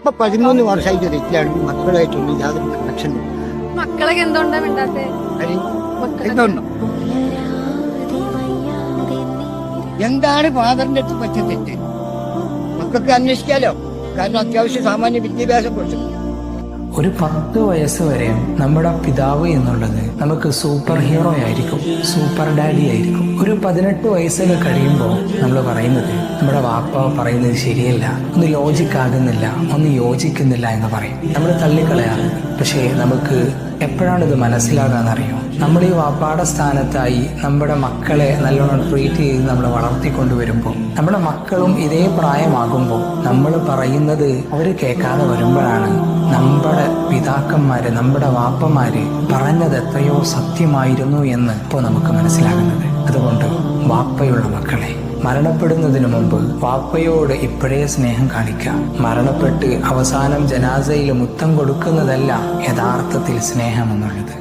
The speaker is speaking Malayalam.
ഇപ്പൊ 13 വർഷമായിട്ട് തെറ്റിയാണ് മക്കളായിട്ടൊന്നും യാതൊരു കണക്ഷനും മക്കളൊക്കെ എന്തുകൊണ്ടാ മിണ്ടാത്തെ? എന്തുണ്ടോ എന്താണ് ഫാദറിന്റെ അടുത്ത് പറ്റിയ തെറ്റ് മക്കൾക്ക് അന്വേഷിക്കാലോ. കാരണം അത്യാവശ്യം സാമാന്യ വിദ്യാഭ്യാസം കൊടുത്തു. ഒരു 10 വയസ്സ് വരെ നമ്മുടെ പിതാവ് എന്നുള്ളത് നമുക്ക് സൂപ്പർ ഹീറോ ആയിരിക്കും, സൂപ്പർ ഡാഡി ആയിരിക്കും. ഒരു 18 വയസ്സൊക്കെ കഴിയുമ്പോൾ നമ്മൾ പറയുന്നത് നമ്മുടെ വാപ്പ പറയുന്നത് ശരിയല്ല, ഒന്ന് ലോജിക്കാകുന്നില്ല, ഒന്ന് യോജിക്കുന്നില്ല എന്ന് പറയും. നമ്മൾ തള്ളിക്കളയാറ്. പക്ഷേ നമുക്ക് എപ്പോഴാണ് ഇത് മനസ്സിലാകാന്നറിയോ? നമ്മൾ ഈ വാപ്പാടെ സ്ഥാനത്തായി നമ്മുടെ മക്കളെ നല്ലോണം ട്രീറ്റ് ചെയ്ത് നമ്മൾ വളർത്തിക്കൊണ്ടുവരുമ്പോൾ നമ്മുടെ മക്കളും ഇതേ പ്രായമാകുമ്പോൾ നമ്മൾ പറയുന്നത് അവർ കേൾക്കാതെ വരുമ്പോഴാണ് നമ്മുടെ പിതാക്കന്മാര്, നമ്മുടെ വാപ്പമാര് പറഞ്ഞത് എത്രയോ സത്യമായിരുന്നു എന്ന് ഇപ്പോൾ നമുക്ക് മനസ്സിലാകുന്നത്. അതുകൊണ്ട് വാപ്പയുള്ള മക്കളെ, മരണപ്പെടുന്നതിന് മുമ്പ് വാപ്പയോട് ഇപ്പോഴേ സ്നേഹം കാണിക്കാം. മരണപ്പെട്ട് അവസാനം ജനാസയിൽ മുത്തം കൊടുക്കുന്നതല്ല യഥാർത്ഥത്തിൽ സ്നേഹം എന്നുള്ളത്.